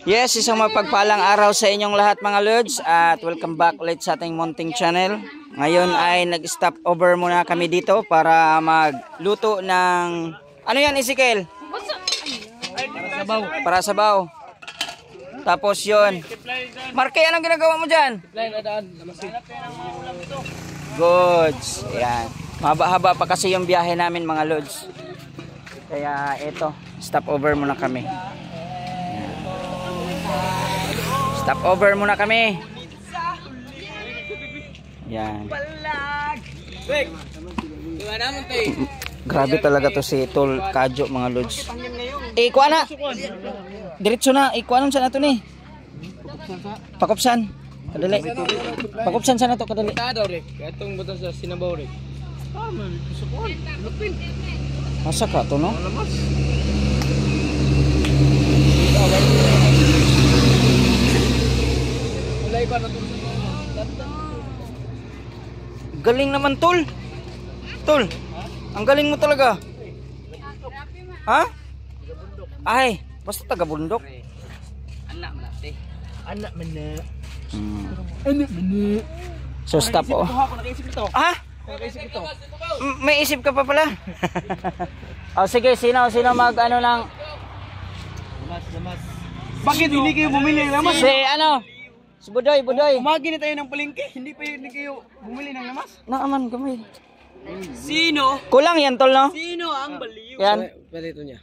Yes, isang mapagpalang araw sa inyong lahat mga Lods at welcome back ulit sa ating Munting Channel. Ngayon ay nag-stop over muna kami dito para magluto ng... Ano yan, Ezekiel? Para sabaw. Tapos yun. Marke, anong ginagawa mo dyan? Goods. Ayan. Mahaba-haba pa kasi yung biyahe namin mga Lods. Kaya eto, stop over muna kami. Stop over muna kami. Yan. Grabe talaga to si Tol Kadyo mga Lods. Kuha na. Diretso na. Kuha nun sana to ni. Pakupsan. Kadali. Pakupsan sana to kadali. Itong butas sa sinabaw rin. Masa ka to no? Galing naman Tol. Tol. Ang galing mo talaga. Ha? Ay, basta taga bundok. Anak manate. Anak mana. Anak mana. So stop oh. Ha? May isip ka pa pala. Oh, sige, sino mag ano ng Lamas. Bakit hindi kayo bumili ng lamas? si ano? Si Budoy. Umagi na tayo ng palengke, hindi kayo bumili ng lamas? Naaman kami. Sino? Kulang yan Tol no? Sino ang baliw? Yan. Palito niya.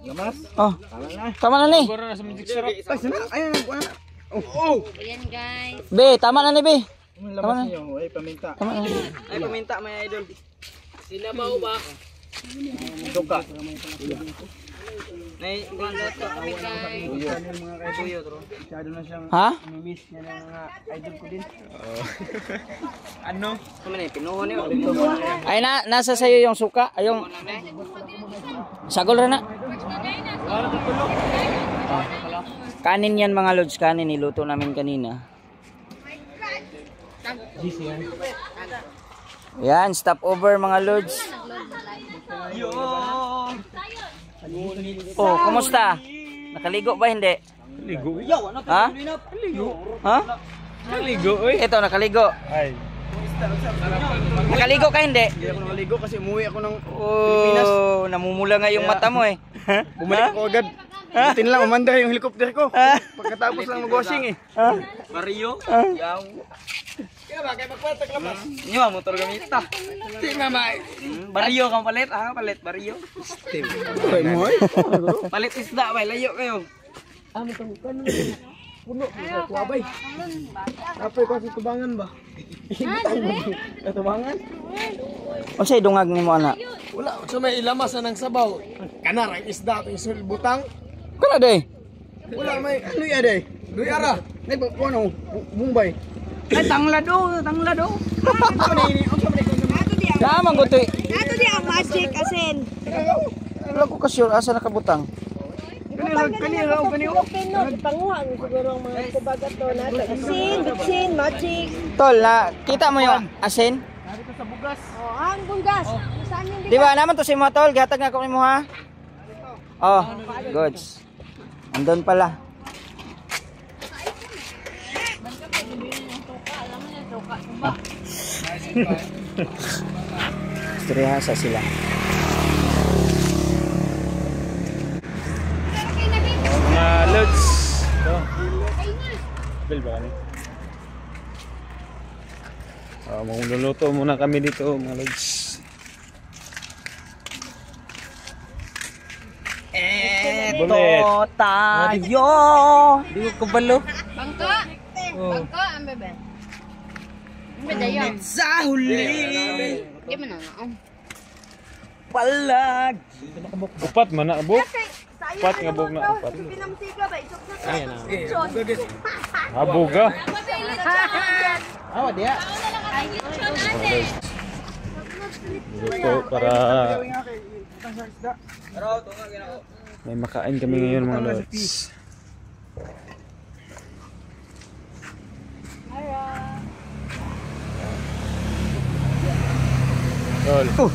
Lamas? Oh. Tama na ni. Siguro na sa magic syrup. Ayun, oh. Ayan guys. Be, tama na ni Be. Lamas niyo, ay paminta. Tama na. Ay paminta may idol. Sinabaw ba? Duka. Nay, ganda to kami guys. Mga kaibuyo tro. Masyado na siyang Ha? miss niya ng mga idol ko din. Ano? Kami na pinuho niyo. Ay nasa sayo yung suka, ayong sagol ra na. Kanin yan mga Lods, kanin niluto namin kanina. Yan, stop over mga Lods. Oh, kumusta? Nakaligo ba hindi? Ligo. Ha? Ha? Ligo oy. Ito, nakaligo. Ay. Nakaligo ka hindi? Hindi ako nakaligo kasi umuwi ako ng Oh, namumula nga yung mata mo eh. bumalik ako agad. Buti na lang umanda yung helicopter ko. Pagkatapos lang mag-washing eh. Mario? Yaw. Kaya ba? Kaya magpatak lamas? Nyo, motor gamita. Di mamay. Barrio kang palit. Palit Barrio. Steve. Ay mo eh. Palit isda ba? Layo kayo. Mutan. Puno. Kuwabay. Apoy ko si tubangan ba? Tubangan? O sa'y dungag ni mo anak? Wala. So may ilamas na ng sabaw. Kanar ang isda. Ito butang. Kala day? Wala may ano ya day? Duy ara. Nay ano? Mumbai. Ay tanglado. Naman ko to. Ato di ang magic asin. Wala ko kasyon asa nakabutang. Kanila. Panguhan siguro ang mga kubagat to na asin, bitsin, magic. Tol, kita mo yung asin? Narito sa bugas. Oh, ang bugas. Saan yung Di ba naman to si mo Tol, gatag nga ko mo ha. Oh, goods. Andun pala. Istrihasa sila. Mga Lods. Ito. Bel ba kami? Magluluto muna kami dito mga Lods. Ito tayo. Di ko kabalo. Bangko. Bangko ang bebe. Ang bebe yun. Sa huli. Di mo na na. Palag. Upat man na abok. Upat nga abok na upat. Pinamsiga ba? Isok na. Ayan na. Aboga. Awa dia. Luto para may makain kami ngayon mga Lods. Tol.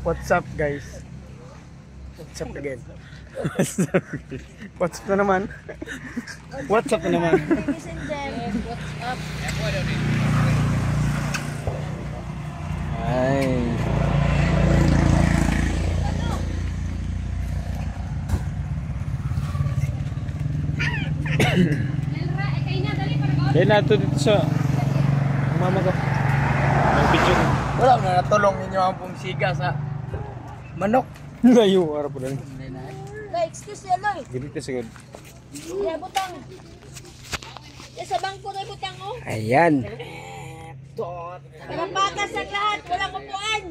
What's up guys? What's up again? WhatsApp na naman. WhatsApp na naman. Messenger. WhatsApp. Ay. Kaya nato dito sa mama ko. Ang video ko. Wala na natulong ninyo ang pong siga sa manok. Layo, ara po lang. Like, excuse me, Aloy. Ganito sigod. Ya, butang. Ya, sa bangko na butang, oh. Ayan. Walang patas ang lahat. Walang upuan.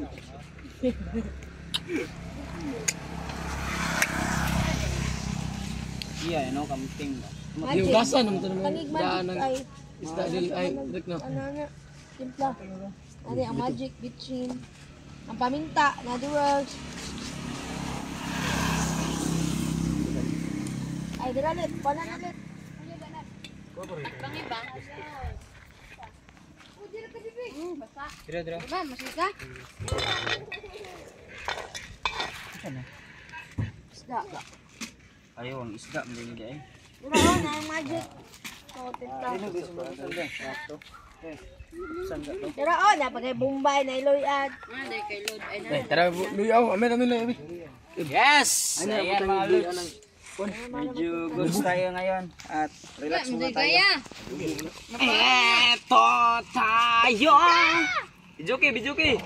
Iya, ano, kamting. Liugasan naman ito naman. Tangig magic ay. Isda din ay Rick no. Ano na? Timpla. Ano ang magic bitchin. Ang paminta na drugs. Ay, diralit. Panan ulit. Bangi ba? Dira. Diba, masika? Isda. Ayaw, ang isda. Mali niya eh. Diba, oh, na ang magic. So, timpla. Tara, oh, napagay Bombay na iloyan. Tara, luyaw. Amen, luyaw. Yes! Ayan mga lods. Medyo goods tayo ngayon. At relax muna tayo. Eto tayo! Bijuki!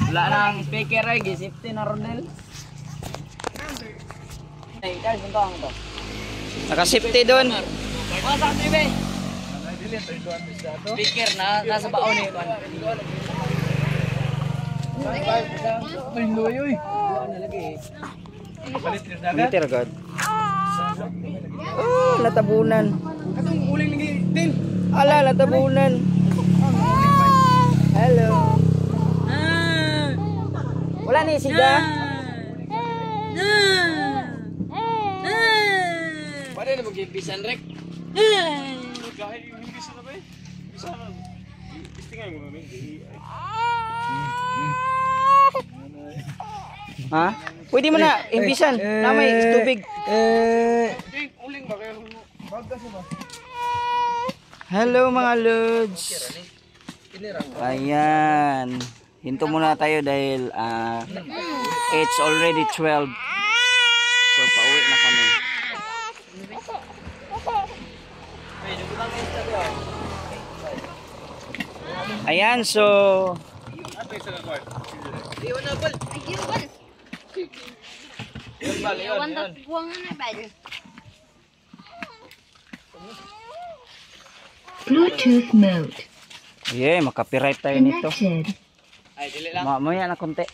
Wala nang speaker ay, gisipti na Ronel. Nakasipti doon. Speaker na, nasa baon eh. Meter agad. Oh, latabunan. Ala, latabunan. Hello. Wala ni siga. Pwede na mag-impisan, Rick. Kahit yung hindi sana ba eh? Sana. Istingay mo namin. Ha? Pwede mo na imbisan. Na may tubig. Uling ba kayo? Bagas ba? Hello mga lods. Ayan. Hinto muna tayo dahil it's already 12. So pauwi na kami. Ayan, so Bluetooth mode. yeah, makapiright tayo nito. Connected. Mamaya na konti.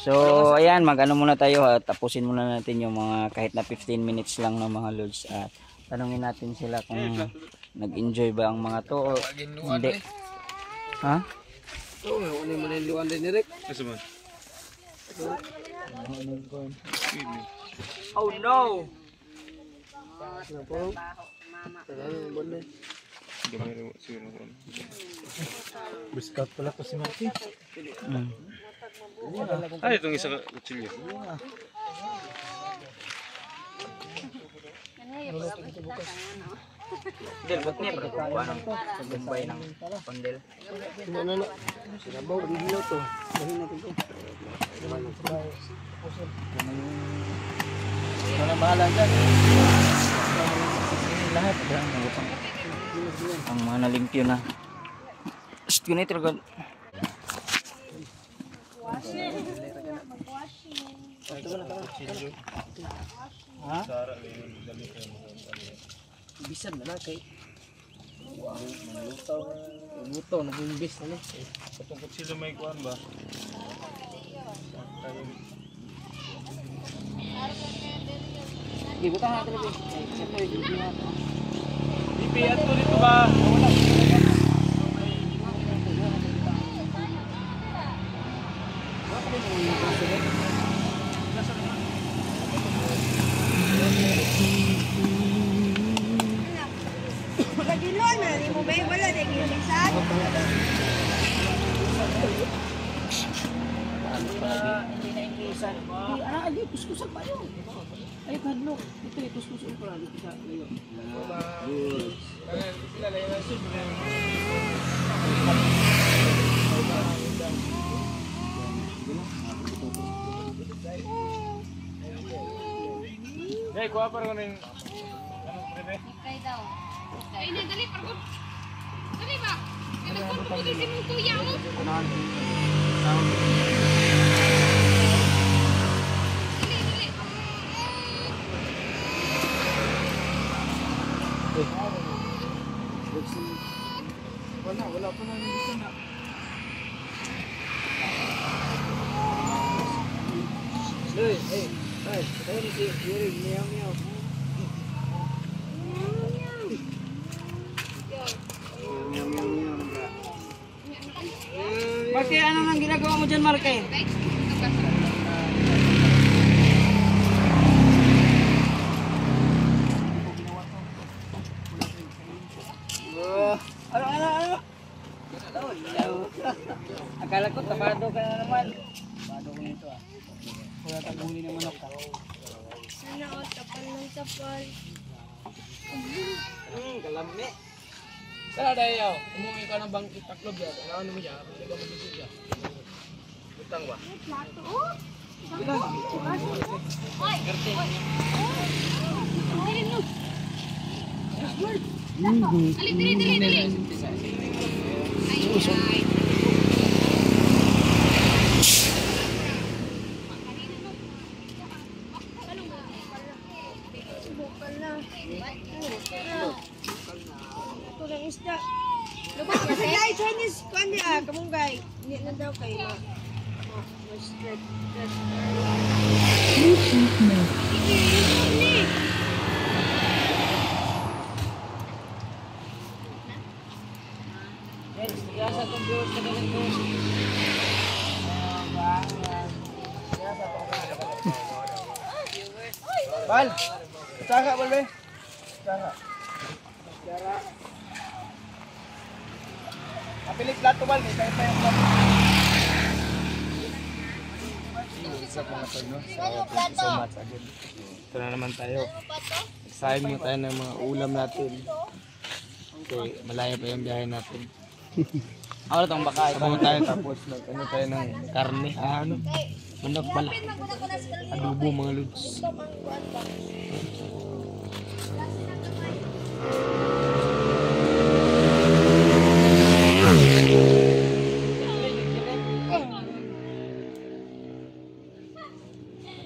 So, ayan, mag-ano muna tayo at tapusin muna natin yung mga kahit na 15 minutes lang ng mga loads at tanungin natin sila kung nag-enjoy ba ang mga to o hindi. Ha? Oo, unin mo na yung luwan din ni Rick. Asa man? Oh no! Gamay na siguro ko. Biskat pala to si Marky. Ay, itong isa kutsilyo. Del, ba't niya bro? Anong sagumbay ng pandel? Ano? Sinabaw, ang gilaw to. Bahin natin to. Ikaw na bahala dyan. Lahat. Ang mga nalimpyo na. Shhh, yun ito agad. Ha? Bisan na kay. Lutaw, nag-imbis na. Itong kutsilyo may kuhan ba? Ibutang natin ito. Siyempre, ibutang natin. Ipi, ato dito ba? Magagilo na, di mo ba? Wala, di gilisad. kuskusan. Di ana adi kuskusan pa yo. Ay kadlok. Ito kuskusan pa dito sa layo. Hey, kuha pa rin ng Ikay daw. Ay na dali parko. Dali ba? Kada ko ko di si mong tuya mo. Dali dali. Wala pa na dito na. Tayo ni si Yuri, meow meow. Marke, ano nang ginagawa mo dyan, Marke? Ano? Akala ko tapado ka na naman. Tapado ko nito ah. Wala taguli ng manok ka. Sana o tapal ng tapal. Kalami. Tara dayo, umuwi ka ng bangkit taklob yan. Ano mo siya? Hindi ka mag-isip siya. Butang ba? Plato. Oh. Oy. Dili no. Dili. Ay. Bukal na. Ito lang isda. Lubos na siya? Ay, Chinese kundi kamunggay. Hindi na daw kayo. Mas red. Biasa kong viewers na ganito. Bal! Saka bal be? Saka. Apilit plato bal, may tayo yung plato. What's up mga tol, no? So much again. Ito na naman tayo. Excited mo tayo ng mga ulam natin. Okay, malayo pa yung biyahe natin. Ako na itong baka. Sabaw tayo tapos ano tayo ng karne. Ano? Manok pala. Adobo mga lods.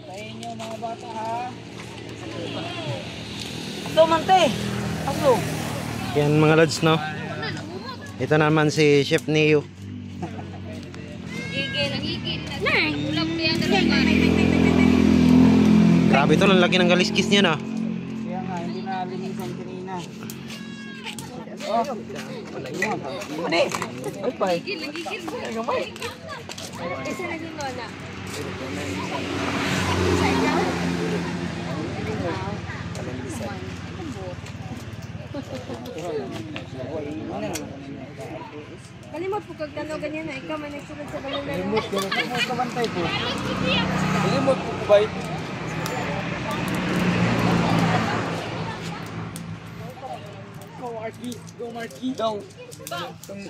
Tayo nyo mga bata ha. Ito mante. Ito. Yan mga lods, no? Ito naman si Chef Neo. Gigil. Ulam niya dalawa. Grabe to, ang laki ng kaliskis niya na. Kaya nga, hindi na linisan kanina. Oh. Mani. Ay pa. Gigil. Isa na din lola. Kalimot po kag tanaw ganyan na ikaw may nagsulod sa balon na. Limot ko na kabantay po. Limot ko kubay.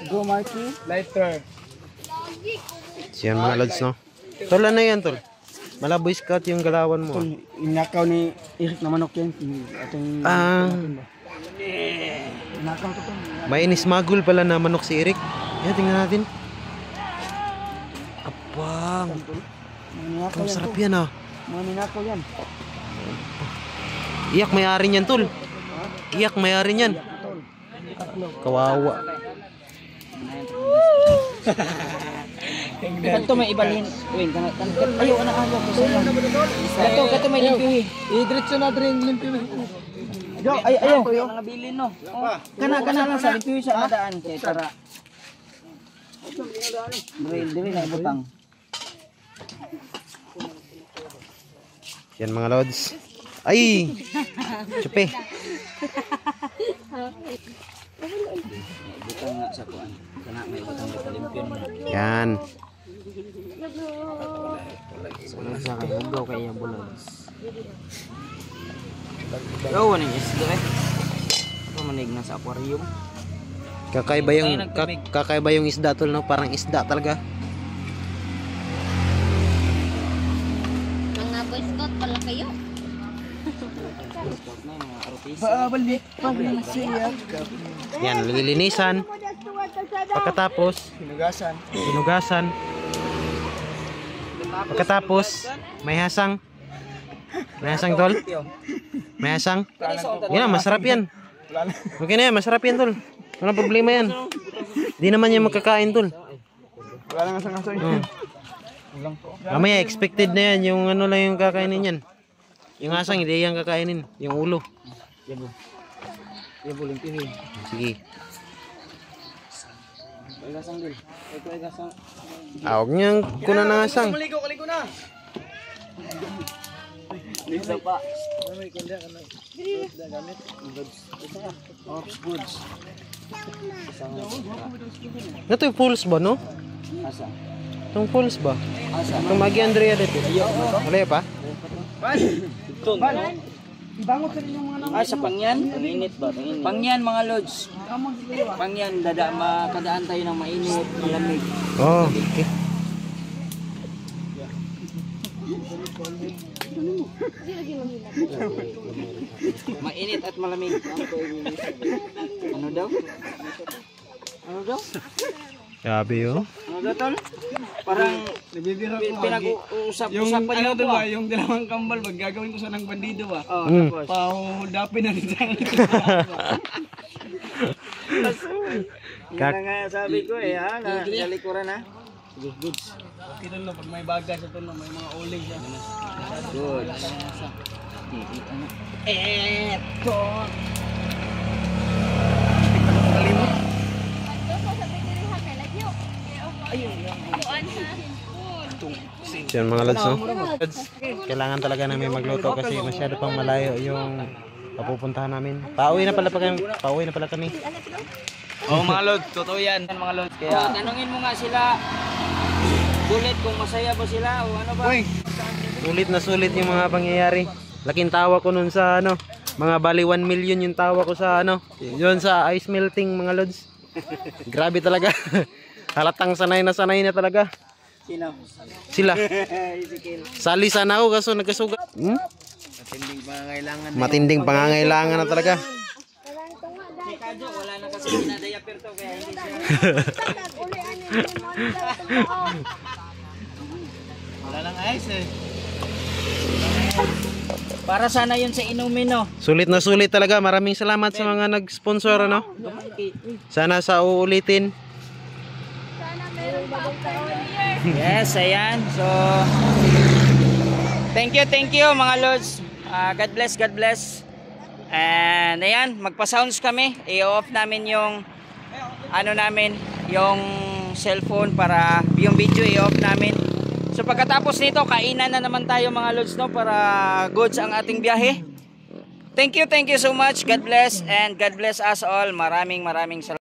Go Marky. Lighter. Yan mga lods, no? Tol, ano yan, tol? Malaboy scout yung galawan mo. Tol, inakaw ni Eric na manok yan. Ating inakaw ko to. May inismagul pala na manok si Eric. Yan, tingnan natin. Apang. Inakaw Ang yan. sarap yan, ah. Mga ninakaw yan. Iyak may-ari niyan, tol. Iyak may-ari niyan. Kawawa. Kanto may ibalhin. Uy, ayaw na ayaw ko sa'yo. Kanto may limpiwi. I-diretso na rin limpiwi. Ayaw. Ayaw nga bilin no. Kana lang sa limpiwi sa madaan kay para. Dili na ibutang. Yan mga lods. Ay! Chupe. Ibutang nga sa kuan. Kana may ibutang sa limpiwi. Yan. daw kaya bulan. Gawa ning isda eh. Ito manig na sa aquarium. Kakaiba yung isda tol, no? Parang isda talaga. Mga boy scout pala kayo. Yan, lilinisan. Pagkatapos, hinugasan. Pagkatapos, may hasang. May hasang tol. May hasang. Yan, masarap yan. Okay na yan, masarap yan tol. Walang problema yan. Di naman yan magkakain tol. Wala nang asang-asang. Mamaya, expected na yan. Yung ano lang yung kakainin yan. Yung asang, hindi yan kakainin. Yung ulo. Sige. Huwag niyang kunan ng asang. Maligo na. Lisa pa. Ito yung pools ba, no? Asa? Itong pools ba? Asa? Itong Magi Andrea dito. Wala pa? Ibangot sa rin yung mga Ah, sa Pangyan? Init ba? Pangyan mga lods. Pangyan, makadaan tayo ng mainit, malamig. Oh, okay. Mainit at malamig. Ano daw? Ano daw? Sabi oh. Ano daw tol? Parang nabibira ko. pinag-uusap-usapan niyo Ano ba? ba? Yung dalawang kambal, gagawin ko sa ng bandido ba? Oh, Mm. tapos. Pahudapin na nila. Yun na nga sabi ko eh ha, sa likuran ha. Sige, goods. Ito no, pag may baga sa ito no, may mga uling siya. Goods. Eto. Yan mga lods, no? Lods, kailangan talaga namin magluto kasi masyado pang malayo yung papupuntahan namin. Pauwi na pala kami. Oh mga lod, totoo yan. Mga lods, kaya tanungin mo nga sila Bullet kung masaya ba sila o ano ba? Sulit na sulit yung mga pangyayari. Laking tawa ko nun sa ano, mga bali 1 million yung tawa ko sa ano, yun sa ice melting mga lods. Grabe talaga. Halatang sanay na talaga. Sino? Sila. Ezekiel. Sali sana ako kaso nagkasugat. Matinding pangangailangan. Matinding pangangailangan na talaga. Si Kadyo, wala na kasi dinadayapir to kaya hindi siya. Wala lang ice eh. Para sana yun sa inumin no. Sulit na sulit talaga. Maraming salamat sa mga nag-sponsor ano. Sana sa uulitin. Yes, ayan. So thank you mga lords. God bless, God bless. And ayan, magpa-sounds kami. I-off namin yung ano namin, yung cellphone para yung video i-off namin. So pagkatapos nito, kainan na naman tayo mga lords no para goods ang ating biyahe. Thank you so much. God bless and God bless us all. Maraming salamat.